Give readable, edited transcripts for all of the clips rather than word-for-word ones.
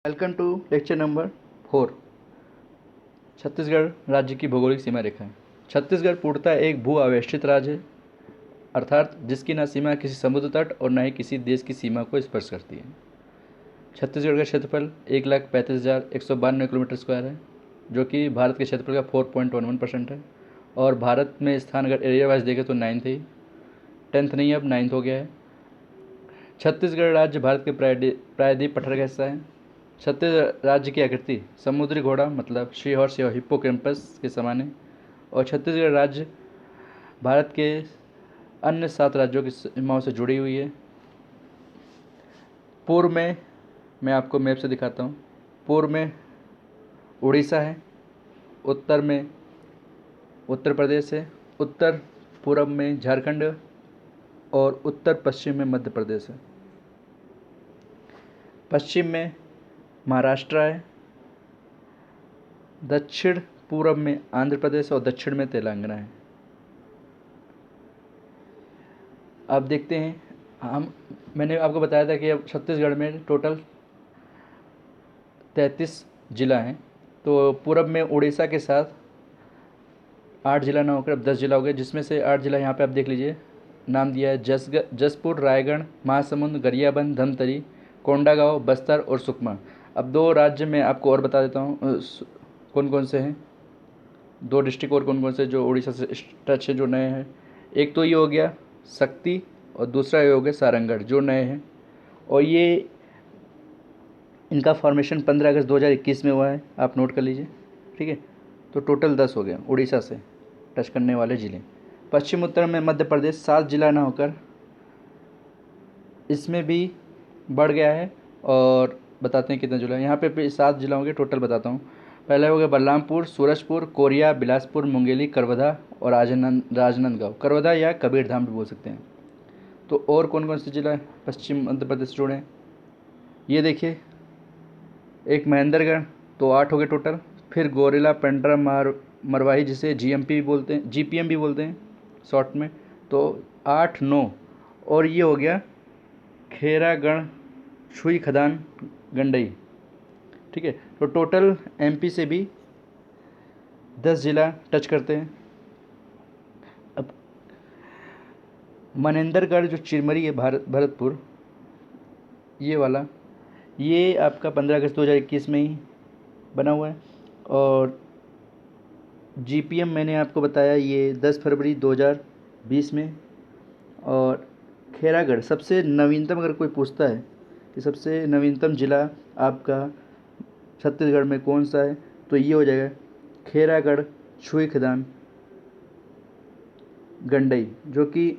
Welcome to lecture number 4। Chhattisgarh राज्य की भौगोलिक सीमा रेखाएं। छत्तीसगढ़ पूर्णतः एक भू आवेष्टित राज्य है, अर्थात जिसकी न सीमा किसी समुद्र तट और न ही किसी देश की सीमा को स्पर्श करती है। छत्तीसगढ़ का क्षेत्रफल 1,35,192 किलोमीटर स्क्वायर है, जो कि भारत के क्षेत्रफल का 4.11% है। और भारत में स्थान अगर एरिया वाइज देखें तो 9th है, 10th नहीं, अब 9th हो गया है। छत्तीसगढ़ राज्य भारत के प्रायद्वीप पठार का हिस्सा है। छत्तीसगढ़ राज्य की आकृति समुद्री घोड़ा मतलब सी हॉर्स या हिप्पोकैम्पस के समान है। और छत्तीसगढ़ राज्य भारत के अन्य 7 राज्यों की सीमाओं से जुड़ी हुई है। पूर्व में मैं आपको मैप से दिखाता हूँ। पूर्व में उड़ीसा है, उत्तर में उत्तर प्रदेश है, उत्तर पूर्व में झारखंड और उत्तर पश्चिम में मध्य प्रदेश है। पश्चिम में महाराष्ट्र है, दक्षिण पूर्व में आंध्र प्रदेश और दक्षिण में तेलंगाना है। अब देखते हैं, मैंने आपको बताया था कि अब छत्तीसगढ़ में टोटल 33 जिला हैं। तो पूर्व में उड़ीसा के साथ 8 जिला ना होकर अब 10 जिला हो गए, जिसमें से 8 जिला यहाँ पे आप देख लीजिए नाम दिया है। जसपुर, रायगढ़, महासमुंद, गरियाबंद, धमतरी, कोंडागांव, बस्तर और सुकमा। अब 2 राज्य में आपको और बता देता हूँ कौन कौन से हैं। 2 डिस्ट्रिक्ट और कौन कौन से जो उड़ीसा से टच है, जो नए हैं। एक तो ये हो गया शक्ति और दूसरा ये हो गया सारंगढ़, जो नए हैं। और ये इनका फॉर्मेशन 15 अगस्त 2021 में हुआ है, आप नोट कर लीजिए, ठीक है। तो टोटल 10 हो गया उड़ीसा से टच करने वाले ज़िले। पश्चिम उत्तर में मध्य प्रदेश 7 जिला ना होकर इसमें भी बढ़ गया है। और बताते हैं कितने जिला यहाँ पे 7 जिला होंगे टोटल, बताता हूँ। पहले हो गया बलरामपुर, सूरजपुर, कोरिया, बिलासपुर, मुंगेली, करवधा और राजनांदगांव। करवधा या कबीरधाम भी बोल सकते हैं। तो और कौन कौन से जिला पश्चिम मध्य प्रदेश से जुड़े हैं ये देखिए। एक महेंद्रगढ़, तो 8 हो गए टोटल। फिर गोरेला, पेंड्रा, मरवाही, जिसे जीएमपी भी बोलते हैं, जीपीएम भी बोलते हैं शॉर्ट में, तो 8, 9। और ये हो गया खेरागढ़, छुई खदान, गंडई, ठीक है। तो टोटल एमपी से भी 10 जिला टच करते हैं। अब मनेंद्रगढ़ जो चिरमरी है, भरतपुर, ये वाला, ये आपका 15 अगस्त 2021 में ही बना हुआ है। और जीपीएम मैंने आपको बताया ये 10 फरवरी 2020 में। और खैरागढ़ सबसे नवीनतम, अगर कोई पूछता है कि सबसे नवीनतम ज़िला आपका छत्तीसगढ़ में कौन सा है, तो ये हो जाएगा खैरागढ़, छुई खदान, गंडई, जो कि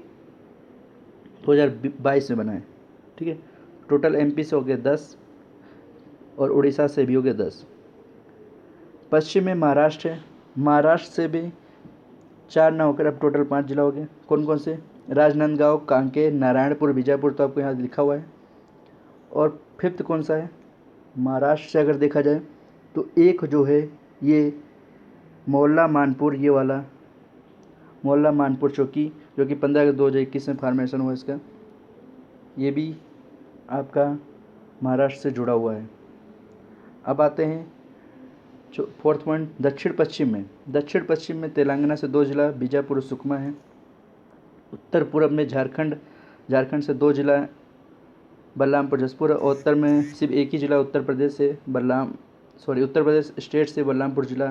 2022 में बना है, ठीक है। टोटल एमपी से हो गया 10 और उड़ीसा से भी हो गया 10। पश्चिम में महाराष्ट्र है, महाराष्ट्र से भी 4 ना होकर अब टोटल 5 जिला हो गए। कौन कौन से? राजनांदगांव, कांकेर, नारायणपुर, बीजापुर, तो आपको यहाँ लिखा हुआ है। और 5th कौन सा है? महाराष्ट्र से अगर देखा जाए तो एक जो है ये मोहल्ला मानपुर, ये वाला मोहल्ला मानपुर चौकी, जो कि 15 अगस्त 2021 में फॉर्मेशन हुआ इसका, ये भी आपका महाराष्ट्र से जुड़ा हुआ है। अब आते हैं 4th पॉइंट, दक्षिण पश्चिम में तेलंगाना से 2 जिला बीजापुर और सुकमा है। उत्तर पूर्व में झारखंड से 2 जिला बलरामपुर, जसपुर। और उत्तर में सिर्फ एक ही जिला उत्तर प्रदेश स्टेट से बलरामपुर जिला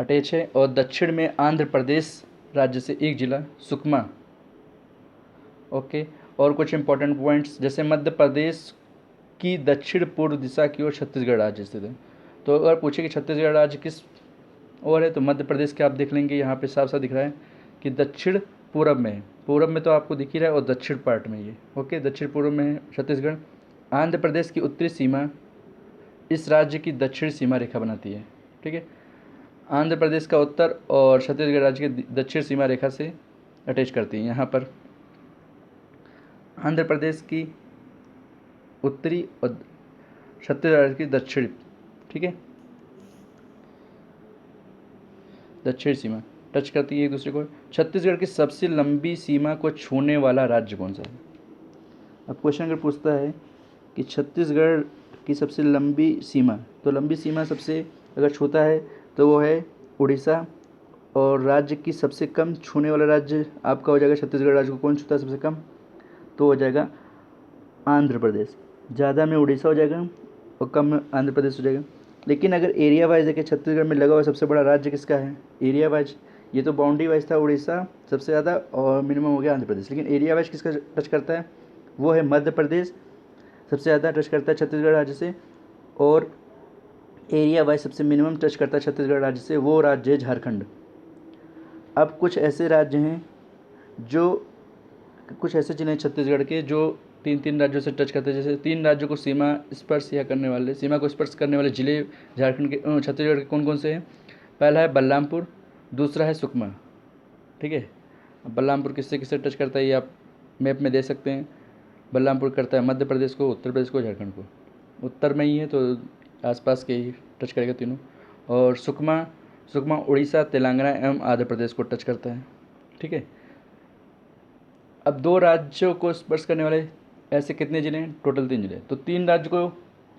अटैच है। और दक्षिण में आंध्र प्रदेश राज्य से एक जिला सुकमा, ओके। और कुछ इंपॉर्टेंट पॉइंट्स, जैसे मध्य प्रदेश की दक्षिण पूर्व दिशा की ओर छत्तीसगढ़ राज्य स्थित है। तो अगर पूछे कि छत्तीसगढ़ राज्य किस ओर है, तो मध्य प्रदेश के आप देख लेंगे, यहाँ पे साफ साफ दिख रहा है कि दक्षिण पूर्व में है। पूर्व में तो आपको दिख ही रहा है, और दक्षिण पार्ट में ये, ओके, दक्षिण पूर्व में है छत्तीसगढ़। आंध्र प्रदेश की उत्तरी सीमा इस राज्य की दक्षिण सीमा रेखा बनाती है, ठीक है। आंध्र प्रदेश का उत्तर और छत्तीसगढ़ राज्य की दक्षिण सीमा रेखा से अटैच करती है। यहाँ पर आंध्र प्रदेश की उत्तरी और छत्तीसगढ़ राज्य की दक्षिण, ठीक है, दक्षिण सीमा टच करती है एक दूसरे को। छत्तीसगढ़ की सबसे लंबी सीमा को छूने वाला राज्य कौन सा है? अब क्वेश्चन अगर पूछता है कि छत्तीसगढ़ की सबसे लंबी सीमा, तो लंबी सीमा सबसे अगर छूता है तो वो है उड़ीसा। और राज्य की सबसे कम छूने वाला राज्य आपका हो जाएगा छत्तीसगढ़ राज्य को कौन छूता है सबसे कम, तो हो जाएगा आंध्र प्रदेश। ज़्यादा में उड़ीसा हो जाएगा और कम में आंध्र प्रदेश हो जाएगा। लेकिन अगर एरिया वाइज देखें छत्तीसगढ़ में लगा हुआ सबसे बड़ा राज्य किसका है एरिया वाइज, ये तो बाउंड्री वाइज था उड़ीसा सबसे ज़्यादा और मिनिमम हो गया आंध्र प्रदेश, लेकिन एरिया वाइज किसका टच करता है वो है मध्य प्रदेश, सबसे ज़्यादा टच करता है छत्तीसगढ़ राज्य से। और एरिया वाइज सबसे मिनिमम टच करता है छत्तीसगढ़ राज्य से, वो राज्य है झारखंड। अब कुछ ऐसे राज्य हैं जो कुछ ऐसे जिले हैं छत्तीसगढ़ के जो तीन तीन राज्यों से टच करते हैं। जैसे तीन राज्यों को सीमा को स्पर्श करने वाले जिले झारखंड के छत्तीसगढ़ के कौन कौन से हैं। पहला है बलरामपुर, दूसरा है सुकमा। ठीक है, अब बलरामपुर किससे किससे टच करता है ये आप मैप में दे सकते हैं। बलरामपुर करता है मध्य प्रदेश को, उत्तर प्रदेश को, झारखंड को, उत्तर में ही है तो आसपास के ही टच करेगा तीनों। और सुकमा उड़ीसा, तेलंगाना एवं आंध्र प्रदेश को टच करता है। ठीक है, अब दो राज्यों को स्पर्श करने वाले ऐसे कितने जिले हैं, टोटल 3 जिले। तो 3 राज्य को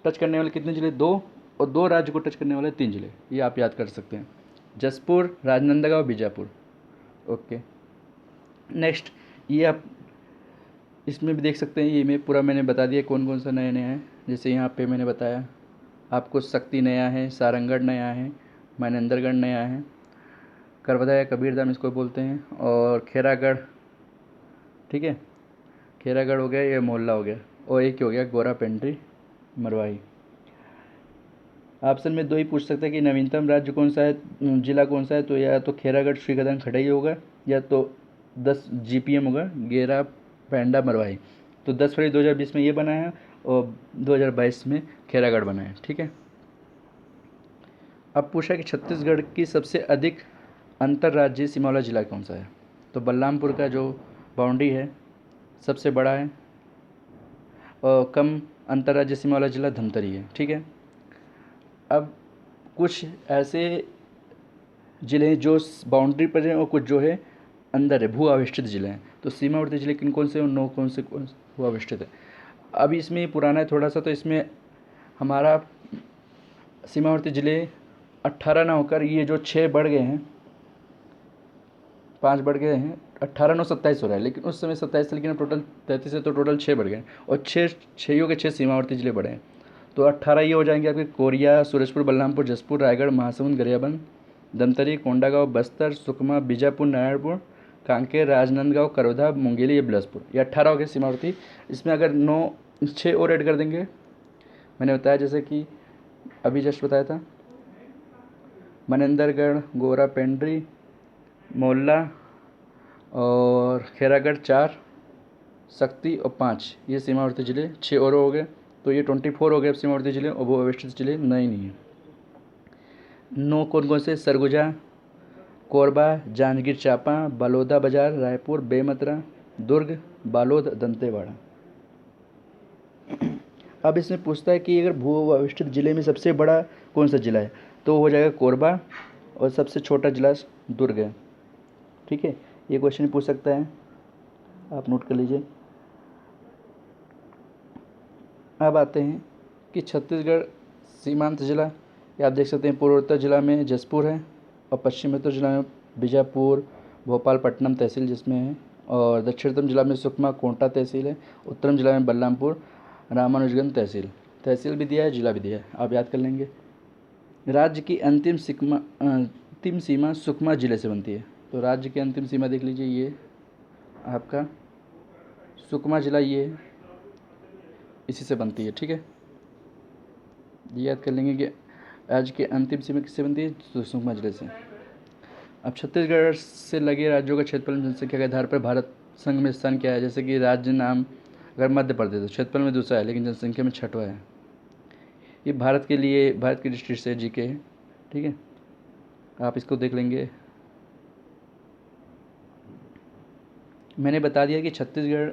टच करने वाले कितने जिले, 2, और 2 राज्य को टच करने वाले 3 जिले, ये आप याद कर सकते हैं, जसपुर, राजनांदगांव, बीजापुर। ओके, नेक्स्ट ये आप इसमें भी देख सकते हैं, ये मैं पूरा मैंने बता दिया कौन कौन सा नया नया है। जैसे यहाँ पे मैंने बताया आपको शक्ति नया है, सारंगढ़ नया है, मनेंद्रगढ़ नया है, करवदा या कबीरधाम इसको बोलते हैं, और खैरागढ़। ठीक है, खैरागढ़ हो गया, ये मोहल्ला हो गया, और एक ही हो गया गोरा पेंड्री मरवाही। ऑप्शन में 2 ही पूछ सकते हैं कि नवीनतम राज्य कौन सा है, जिला कौन सा है, तो या तो खैरागढ़ श्रीगंधा खड़ई होगा या तो 10 GPM होगा गेरा पैंडा मरवाही। तो 10 फरवरी 2020 में ये बना है और 2022 में खैरागढ़ बना है। ठीक है, अब पूछा कि छत्तीसगढ़ की सबसे अधिक अंतर्राज्यीय सीमा वाला जिला कौन सा है, तो बलरामपुर का जो बाउंड्री है सबसे बड़ा है, और कम अंतर्राज्यीय सीमा वाला जिला धमतरी है। ठीक है, अब कुछ ऐसे ज़िले हैं जो बाउंड्री पर हैं और कुछ जो है अंदर है, भू आविष्टित ज़िले हैं। तो सीमावर्ती ज़िले किन कौन से और 9 कौन से भू आविष्टित है। अभी इसमें पुराना है थोड़ा सा, तो इसमें हमारा सीमावर्ती ज़िले 18 ना होकर ये जो 6 बढ़ गए हैं, 5 बढ़ गए हैं, 18 9 27 हो रहा है, लेकिन उस समय 27 था, लेकिन अब टोटल 33 है, तो टोटल 6 बढ़ गए और 6 के 6 सीमावर्ती ज़िले बढ़े हैं। तो 18 ये हो जाएंगे आपके कोरिया, सूरजपुर, बलरामपुर, जसपुर, रायगढ़, महासमुंद, गरियाबंद, धमतरी, कोंडागांव, बस्तर, सुकमा, बीजापुर, नारायणपुर, कांकेर, राजनांदगांव, करौधा, मुंगेली, ये बिलासपुर, ये 18 हो गए सीमावर्ती। इसमें अगर 6 और ऐड कर देंगे, मैंने बताया जैसे कि अभी जस्ट बताया था, मनेंद्रगढ़, गोरा पेंड्री, मोहल्ला और खैरागढ़ 4, शक्ति और 5, ये सीमावर्ती ज़िले 6 और हो गए, तो ये 24 हो गए सीमावर्ती ज़िले, और वो अवस्थित ज़िले नहीं है। 9 कौन कौन से, सरगुजा, कोरबा, जांजगीर चांपा, बलौदा बाजार, रायपुर, बेमेतरा, दुर्ग, बालोद, दंतेवाड़ा। अब इसमें पूछता है कि अगर भू अवस्थित ज़िले में सबसे बड़ा कौन सा ज़िला है, तो हो जाएगा कोरबा, और सबसे छोटा ज़िला दुर्ग है। ठीक है, ये क्वेश्चन पूछ सकता है, आप नोट कर लीजिए। अब आते हैं कि छत्तीसगढ़ सीमांत जिला, ये आप देख सकते हैं पूर्वोत्तर जिला में जसपुर है, और पश्चिमोत्तर जिला में बीजापुर, भोपालपट्टनम तहसील जिसमें है, और दक्षिणतम जिला में सुकमा कोंटा तहसील है, उत्तरम जिला में बलरामपुर रामानुजगंज तहसील भी दिया है, जिला भी दिया है, आप याद कर लेंगे। राज्य की अंतिम सीमा सुकमा जिले से बनती है, तो राज्य की अंतिम सीमा देख लीजिए, ये आपका सुकमा जिला ये है, इसी से बनती है। ठीक है, ये याद कर लेंगे कि राज्य की अंतिम सीमा किससे बनती है, तो सुकमा जिले से। अब छत्तीसगढ़ से लगे राज्यों का क्षेत्रफल जनसंख्या के आधार पर भारत संघ में स्थान क्या है, जैसे कि राज्य नाम अगर मध्य प्रदेश तो क्षेत्रफल में दूसरा है, लेकिन जनसंख्या में 6वां है। ये भारत की दृष्टि से जीके है। ठीक है, आप इसको देख लेंगे। मैंने बता दिया कि Chhattisgarh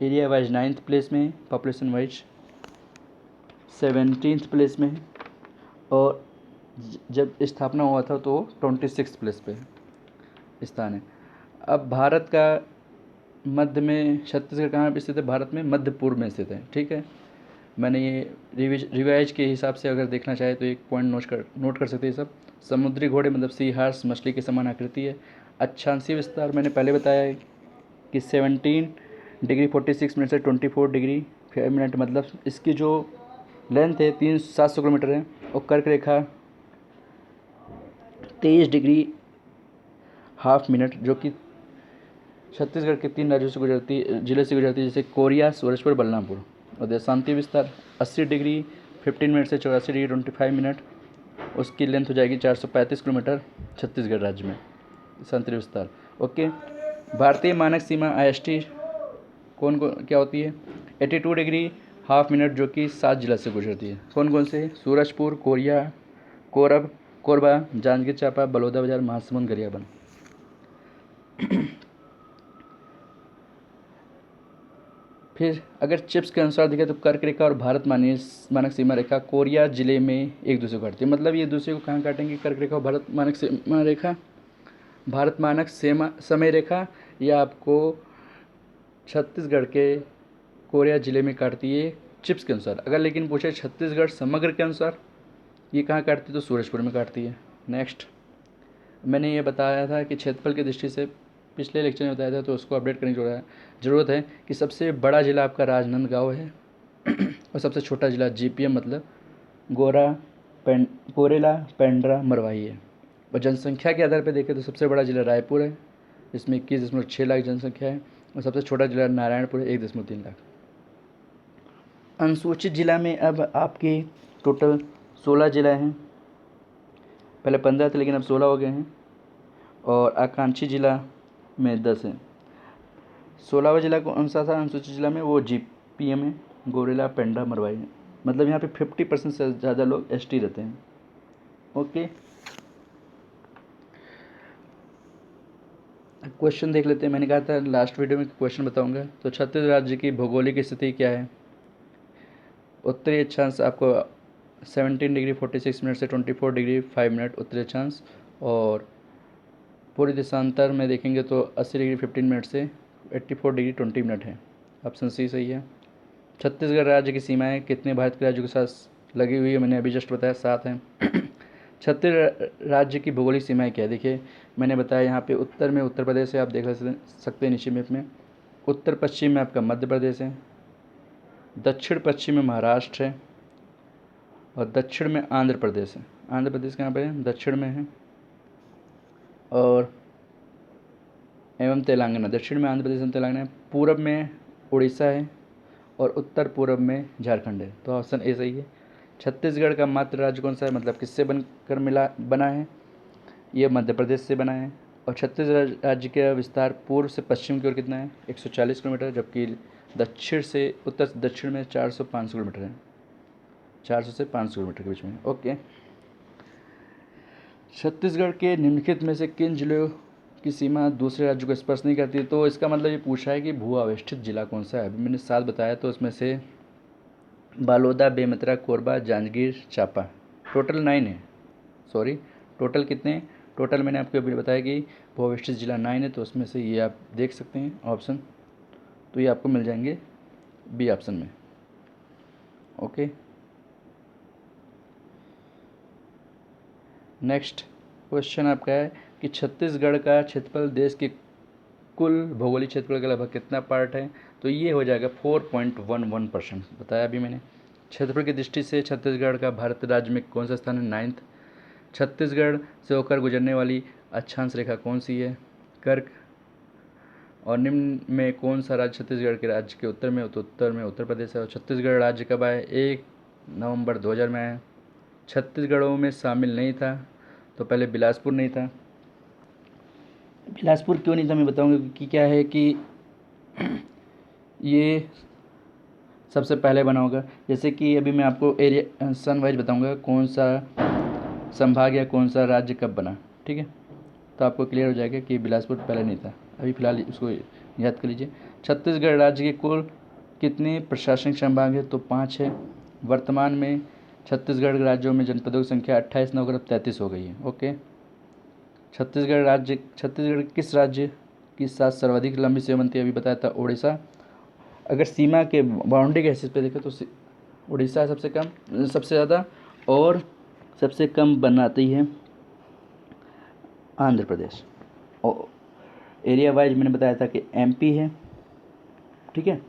area wise 9th place में है, पॉपुलेशन वाइज 17th प्लेस में है, और जब स्थापना हुआ था तो 26th प्लेस पे स्थान है। अब भारत का मध्य में छत्तीसगढ़ कहाँ पे स्थित है, भारत में मध्य पूर्व में स्थित है। ठीक है, मैंने ये रिवाइज के हिसाब से अगर देखना चाहे तो एक पॉइंट नोट कर सकते हैं सब। समुद्री घोड़े मतलब सी हार्स मछली के समान आकृति है। अक्षांशीय विस्तार मैंने पहले बताया है कि 17 डिग्री 46 मिनट से 24 डिग्री 5 मिनट, मतलब इसकी जो लेंथ है 700 किलोमीटर है। और कर्क रेखा 23 डिग्री 1/2 मिनट, जो कि छत्तीसगढ़ के 3 राज्यों से गुजरती जिले से गुजरती है, जैसे कोरिया, सूरजपुर, बलरामपुर। और देशांती विस्तार 80 डिग्री 15 मिनट से 84 डिग्री 25 मिनट, उसकी लेंथ हो जाएगी 435 किलोमीटर छत्तीसगढ़ राज्य में देशांतरी विस्तार। ओके। भारतीय मानक सीमा IST कौन क्या होती है? 82 डिग्री 1/2 मिनट, जो कि 7 जिला से गुजरती है। कौन कौन से? सूरजपुर, कोरिया, कोरबा, जांजगीर चांपा, बलौदाबाजार, महासमुंद, गरियाबंद। फिर अगर चिप्स के अनुसार देखें तो कर्क रेखा और भारत मानक सीमा रेखा कोरिया जिले में एक दूसरे को काटती है। मतलब ये दूसरे को कहाँ काटेंगे? कर्क रेखा और भारत मानक सीमा रेखा, भारत मानक समय रेखा, या आपको छत्तीसगढ़ के कोरिया जिले में काटती है चिप्स के अनुसार। अगर लेकिन पूछे छत्तीसगढ़ समग्र के अनुसार ये कहाँ काटती है, तो सूरजपुर में काटती है। नेक्स्ट, मैंने ये बताया था कि क्षेत्रफल की दृष्टि से पिछले लेक्चर में बताया था, तो उसको अपडेट करने की ज़रूरत है कि सबसे बड़ा ज़िला आपका राजनांदगांव है और सबसे छोटा ज़िला GPM मतलब कोरेला, पेंड्रा, मरवाही है। और जनसंख्या के आधार पर देखें तो सबसे बड़ा ज़िला रायपुर है, जिसमें 21.6 लाख जनसंख्या है। और सबसे छोटा ज़िला नारायणपुर है, 1.3 लाख। अनुसूचित ज़िला में अब आपके टोटल 16 ज़िला हैं। पहले 15 थे लेकिन अब 16 हो गए हैं। और आकांक्षी ज़िला में 10 है। 16वां ज़िला कौन सा था अनुसूचित ज़िला में? वो GPM है, गोरेला, पेंड्रा, मरवाही है। मतलब यहाँ पे 50% से ज़्यादा लोग ST रहते हैं। ओके, क्वेश्चन देख लेते हैं। मैंने कहा था लास्ट वीडियो में क्वेश्चन बताऊंगा। तो छत्तीसगढ़ राज्य की भौगोलिक स्थिति क्या है? उत्तरी अक्षांश आपको 17 डिग्री 46 मिनट से 24 डिग्री 5 मिनट उत्तरी अक्षांश, और पूर्वी देशांतर में देखेंगे तो 80 डिग्री 15 मिनट से 84 डिग्री 20 मिनट है। ऑप्शन सी सही है। छत्तीसगढ़ राज्य की सीमाएं कितने भारत के राज्यों के साथ लगी हुई है? मैंने अभी जस्ट बताया 7 हैं। छत्तीसगढ़ राज्य की भौगोलिक सीमाएं क्या है? देखिए मैंने बताया यहाँ पे उत्तर में उत्तर प्रदेश है, आप देख सकते हैं नीचे मैप में। उत्तर पश्चिम में आपका मध्य प्रदेश है, दक्षिण पश्चिम में महाराष्ट्र है, और दक्षिण में आंध्र प्रदेश है। आंध्र प्रदेश कहाँ पर है? दक्षिण में है। और एवं तेलंगाना, दक्षिण में आंध्र प्रदेश एवं तेलंगाना है। पूर्व में उड़ीसा है और उत्तर पूर्व में झारखंड है। तो ऑप्शन ए सही है। छत्तीसगढ़ का मातृ राज्य कौन सा है? मतलब किससे बना है? ये मध्य प्रदेश से बना है। और छत्तीसगढ़ राज्य का विस्तार पूर्व से पश्चिम की ओर कितना है? 140 किलोमीटर, जबकि दक्षिण से उत्तर से दक्षिण में 400-500 किलोमीटर है। 400 से 500 किलोमीटर के बीच में। ओके। छत्तीसगढ़ के निम्नलिखित में से किन जिलों की सीमा दूसरे राज्यों को स्पर्श नहीं करती? तो इसका मतलब ये पूछा है कि भू अवस्थित जिला कौन सा है। अभी मैंने 7 बताया, तो उसमें से बालोदा, बेमेतरा, कोरबा, जांजगीर चांपा, टोटल 9 है। सॉरी, टोटल कितने? टोटल मैंने आपको अभी बताया कि भू अवस्थित जिला 9 है। तो उसमें से ये आप देख सकते हैं ऑप्शन, तो ये आपको मिल जाएंगे बी ऑप्शन में। ओके, नेक्स्ट क्वेश्चन आपका है कि छत्तीसगढ़ का क्षेत्रफल देश के कुल भौगोलिक क्षेत्रफल का लगभग कितना पार्ट है? तो ये हो जाएगा 4.11%। बताया अभी मैंने। क्षेत्रफल की दृष्टि से छत्तीसगढ़ का भारत राज्य में कौन सा स्थान है? 9th। छत्तीसगढ़ से होकर गुजरने वाली अक्षांश रेखा कौन सी है? कर्क। और निम्न में कौन सा राज्य छत्तीसगढ़ के राज्य के उत्तर में? तो उत्तर में उत्तर प्रदेश है। और छत्तीसगढ़ राज्य कब आया? 1 नवंबर 2000 में आया। छत्तीसगढ़ों में शामिल नहीं था, तो पहले बिलासपुर नहीं था। बिलासपुर क्यों नहीं था मैं बताऊंगा, क्योंकि क्या है कि ये सबसे पहले बना होगा। जैसे कि अभी मैं आपको एरिया सन वाइज बताऊंगा कौन सा संभाग या कौन सा राज्य कब बना, ठीक है? तो आपको क्लियर हो जाएगा कि बिलासपुर पहले नहीं था। अभी फ़िलहाल उसको याद कर लीजिए। छत्तीसगढ़ राज्य के कुल कितने प्रशासनिक संभाग है? तो 5 है। वर्तमान में छत्तीसगढ़ राज्यों में जनपदों की संख्या 28 नौ 33 हो गई है। ओके। छत्तीसगढ़ किस राज्य के साथ सर्वाधिक लंबी सीमा बनती है? अभी बताया था उड़ीसा। अगर सीमा के बाउंड्री के हिसाब पे देखें तो उड़ीसा सबसे कम, सबसे ज़्यादा, और सबसे कम बनाती है आंध्र प्रदेश। और एरिया वाइज मैंने बताया था कि एमपी है, ठीक है,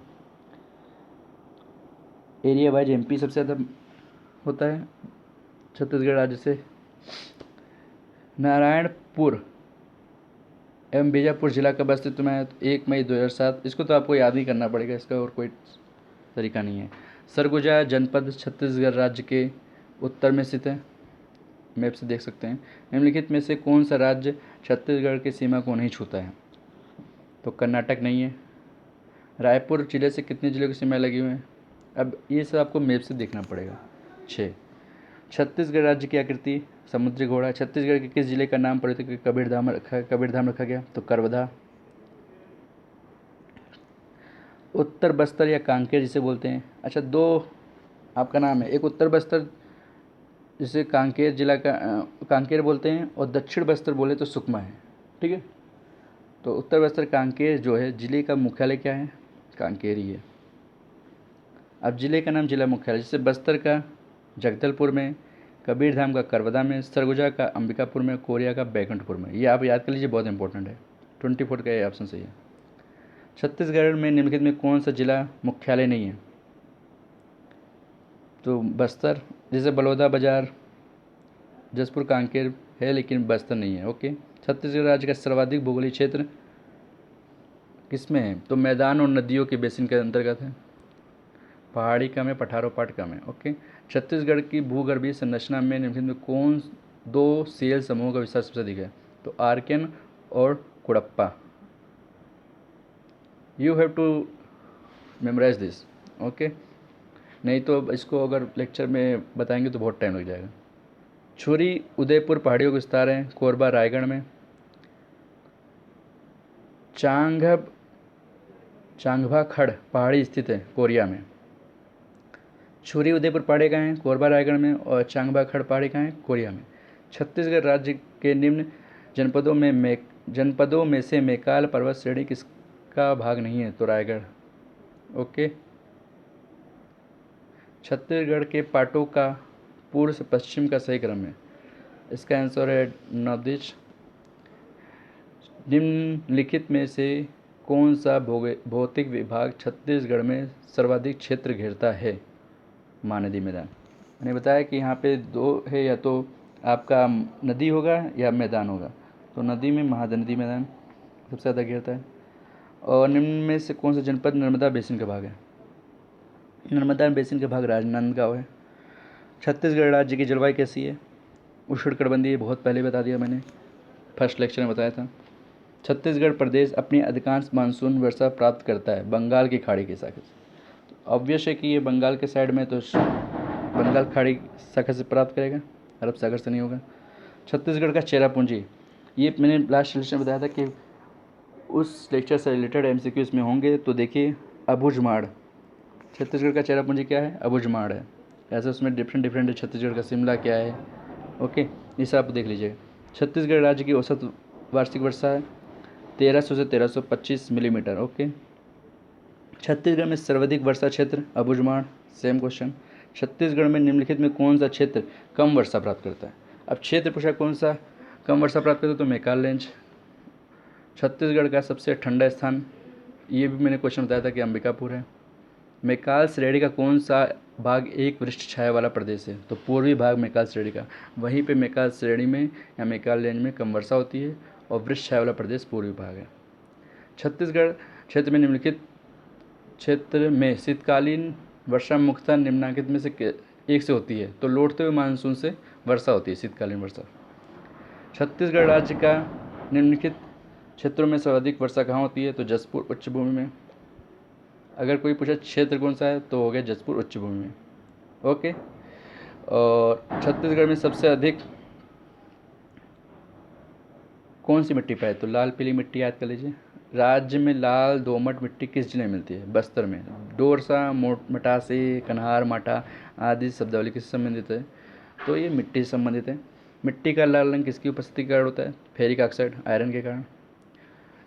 एरिया वाइज एमपी सबसे ज़्यादा होता है छत्तीसगढ़ राज्य से। नारायणपुर एवं बीजापुर जिला कब अस्तित्व में है? 1 मई 2007। इसको तो आपको याद ही करना पड़ेगा, इसका और कोई तरीका नहीं है। सरगुजा जनपद छत्तीसगढ़ राज्य के उत्तर में स्थित है, मैप से देख सकते हैं। निम्नलिखित में से कौन सा राज्य छत्तीसगढ़ की सीमा को नहीं छूता है? तो कर्नाटक नहीं है। रायपुर जिले से कितने जिलों की सीमा लगी हुई है? अब ये सब आपको मैप से देखना पड़ेगा। 6। छत्तीसगढ़ राज्य की आकृति समुद्री घोड़ा। छत्तीसगढ़ के किस जिले का नाम पर्यटक कबीरधाम रखा गया? तो करवदा। उत्तर बस्तर या कांकेर जिसे बोलते हैं, अच्छा, दो आपका नाम है, एक उत्तर बस्तर जिसे कांकेर जिला का कांकेर बोलते हैं, और दक्षिण बस्तर बोले तो सुकमा है, ठीक है। तो उत्तर बस्तर कांकेर जो है, जिले का मुख्यालय क्या है? कांकेर ही है। अब जिले का नाम जिला मुख्यालय, जैसे बस्तर का जगदलपुर में, कबीरधाम का करवदा में, सरगुजा का अंबिकापुर में, कोरिया का बैकुंठपुर में। ये आप याद कर लीजिए, बहुत इंपॉर्टेंट है। 24 का ये ऑप्शन सही है। छत्तीसगढ़ में निम्नलिखित में कौन सा जिला मुख्यालय नहीं है? तो बस्तर, जैसे बलौदा बाजार, जसपुर, कांकेर है, लेकिन बस्तर नहीं है। ओके। छत्तीसगढ़ राज्य का सर्वाधिक भौगोलिक क्षेत्र किसमें है? तो मैदान और नदियों के बेसिन के अंतर्गत है। पहाड़ी कम है, पठारो पाट कम है। ओके। छत्तीसगढ़ की भूगर्भीय संरचना में निम्नलिखित में कौन दो सेल समूहों का विस्तार सबसे अधिक है? तो आर्कियन और Cuddapah. You have to memorise this, okay, नहीं तो इसको अगर लेक्चर में बताएंगे तो बहुत टाइम लग जाएगा। छुरी उदयपुर पहाड़ियों का विस्तार है, कोरबा रायगढ़ में। चांगभा खड़ पहाड़ी स्थित है, कोरिया में। छुरी उदयपुर पहाड़ी कहाँ है? कोरबा रायगढ़ में। और चांगभा खड़ पहाड़ी कहाँ है? कोरिया में। छत्तीसगढ़ राज्य के निम्न जनपदों में से मैकाल पर्वत श्रेणी किसका भाग नहीं है? तो रायगढ़। ओके। छत्तीसगढ़ के पाटों का पूर्व से पश्चिम का सही क्रम है, इसका आंसर है नॉर्थ। निम्नलिखित में से कौन सा भौतिक विभाग छत्तीसगढ़ में सर्वाधिक क्षेत्र घेरता है? महानदी मैदान। मैंने बताया कि यहाँ पे दो है, या तो आपका नदी होगा या मैदान होगा। तो नदी में महानदी मैदान सबसे ज़्यादा घेरता है। और निम्न में से कौन सा जनपद नर्मदा बेसिन का भाग है? नर्मदा बेसिन का भाग राजनांदगांव है। छत्तीसगढ़ राज्य की जलवायु कैसी है? उष्णकटिबंधीय, बहुत पहले बता दिया मैंने, फर्स्ट लेक्चर में बताया था। छत्तीसगढ़ प्रदेश अपनी अधिकांश मानसून वर्षा प्राप्त करता है बंगाल की खाड़ी की शाखा से। तो ऑब्वियस है कि ये बंगाल के साइड में, तो बंगाल खाड़ी शाखा से प्राप्त करेगा, अरब सागर से नहीं होगा। छत्तीसगढ़ का चेरापूंजी, ये मैंने लास्ट लेक्चर में बताया था कि उस लेक्चर से रिलेटेड MCQ इसमें होंगे। तो देखिए, अबुझमाड़, छत्तीसगढ़ का चेरापूंजी क्या है? अबुझमाड़ है। ऐसे उसमें डिफरेंट है। छत्तीसगढ़ का शिमला क्या है? ओके, ये सब आप देख लीजिएगा। छत्तीसगढ़ राज्य की औसत वार्षिक वर्षा है 1300 से 1325 मिलीमीटर। ओके। छत्तीसगढ़ में सर्वाधिक वर्षा क्षेत्र अबुझमाड़, सेम क्वेश्चन। छत्तीसगढ़ में निम्नलिखित में कौन सा क्षेत्र कम वर्षा प्राप्त करता है? अब क्षेत्र पूछा कौन सा कम वर्षा प्राप्त करता है, तो मैकाल रेंज। छत्तीसगढ़ का सबसे ठंडा स्थान, ये भी मैंने क्वेश्चन बताया था कि अंबिकापुर है। मैकाल श्रेणी का कौन सा भाग एक वृक्ष छाया वाला प्रदेश है? तो पूर्वी भाग मैकाल श्रेणी का। वहीं पे मैकाल श्रेणी में या मैकाल रेंज में कम वर्षा होती है, और वृक्ष छाया वाला प्रदेश पूर्वी भाग है। छत्तीसगढ़ क्षेत्र में निम्नलिखित क्षेत्र में शीतकालीन वर्षा मुख्यतः निम्नलिखित में से एक से होती है। तो लौटते हुए मानसून से वर्षा होती है, शीतकालीन वर्षा। छत्तीसगढ़ राज्य का निम्नलिखित क्षेत्रों में सर्वाधिक वर्षा कहाँ होती है? तो जसपुर उच्च भूमि में। अगर कोई पूछे क्षेत्र कौन सा है, तो हो गया जसपुर उच्च भूमि में। ओके। और छत्तीसगढ़ में सबसे अधिक कौन सी मिट्टी पाए? तो लाल पीली मिट्टी याद कर लीजिए। राज्य में लाल दोमट मिट्टी किस जिले में मिलती है? बस्तर में। डोरसा, मटासी, कन्हार, माटा आदि शब्दावली किससे संबंधित है? तो ये मिट्टी से संबंधित है। मिट्टी का लाल रंग किसकी उपस्थिति के कारण होता है? फेरिक ऑक्साइड, आयरन के कारण।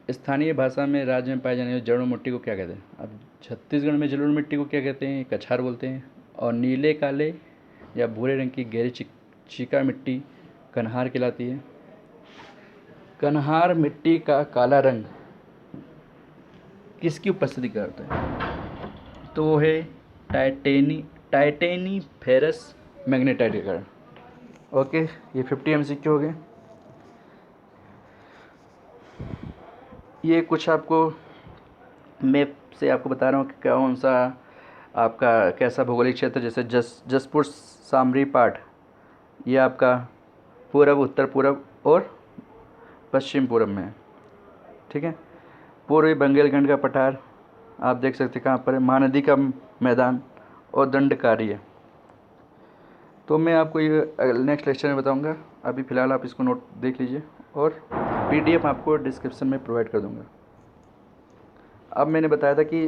स्थानीय भाषा में राज्य में पाए जाने वाली जलोढ़ मिट्टी को क्या कहते हैं? अब छत्तीसगढ़ में जलोढ़ मिट्टी को क्या कहते हैं? कछार बोलते हैं। और नीले काले या भूरे रंग की गहरी चीका मिट्टी कन्हार कहलाती है। कन्हार मिट्टी का काला रंग किसकी उपस्थिति का होता है? तो वो है टाइटेनी फेरस मैग्नेटाइट के कारण। ओके, ये 50 MCQ हो गए। ये कुछ आपको मैप से आपको बता रहा हूँ कि कौन सा आपका कैसा भौगोलिक क्षेत्र, जैसे जसपुर सामरी पाठ, ये आपका पूर्व, उत्तर पूर्व और पश्चिम पूर्व में है। ठीक है। पूर्वी बुंदेलखंड का पठार आप देख सकते हैं कहाँ पर है, महानदी का मैदान और दंडकारी है। तो मैं आपको ये नेक्स्ट लेक्चर में बताऊंगा। अभी फ़िलहाल आप इसको नोट देख लीजिए और PDF आपको डिस्क्रिप्शन में प्रोवाइड कर दूंगा। अब मैंने बताया था कि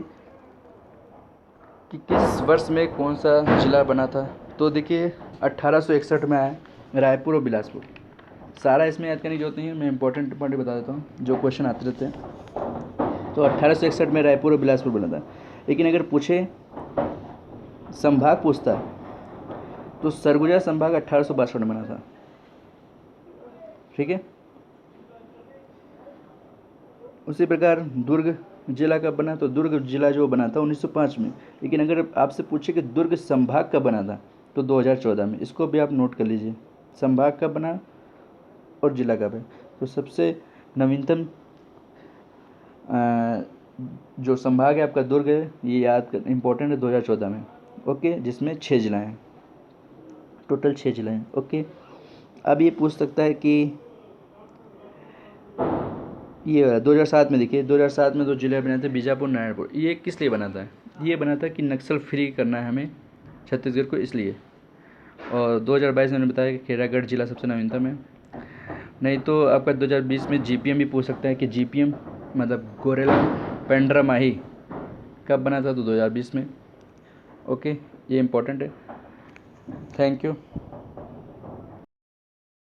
किस वर्ष में कौन सा जिला बना था। तो देखिए 1861 में आया रायपुर और बिलासपुर। सारा इसमें याद करने की जरूरत नहीं है, मैं इंपॉर्टेंट पॉइंट बता देता हूँ जो क्वेश्चन आते रहते हैं। तो 1861 में रायपुर और बिलासपुर बना था। लेकिन अगर पूछे संभाग पूछता है तो सरगुजा संभाग 1862 में बना था। ठीक है। उसी प्रकार दुर्ग जिला कब बना, तो दुर्ग जिला जो बना था 1905 में। लेकिन अगर आपसे पूछे कि दुर्ग संभाग कब बना था तो 2014 में। इसको भी आप नोट कर लीजिए, संभाग कब बना और जिला कब है। तो सबसे नवीनतम जो संभाग है आपका दुर्ग है, ये याद कर इम्पोर्टेंट है 2014 में। ओके, जिसमें 6 जिला हैं, टोटल 6 जिला हैं। ओके, अब ये पूछ सकता है कि ये 2007 में, देखिए 2007 में 2 जिले बने थे, बीजापुर नारायणपुर। ये किस लिए बना था? ये बना था कि नक्सल फ्री करना है हमें छत्तीसगढ़ को, इसलिए। और 2022 में मैंने बताया कि खेरागढ़ जिला सबसे नवीनतम है। नहीं तो आपका 2020 में GPM भी पूछ सकता है कि GPM मतलब गोरेला पेंड्रा माही कब बना था, तो 2020 में। ओके, ये इम्पोर्टेंट है। Thank you.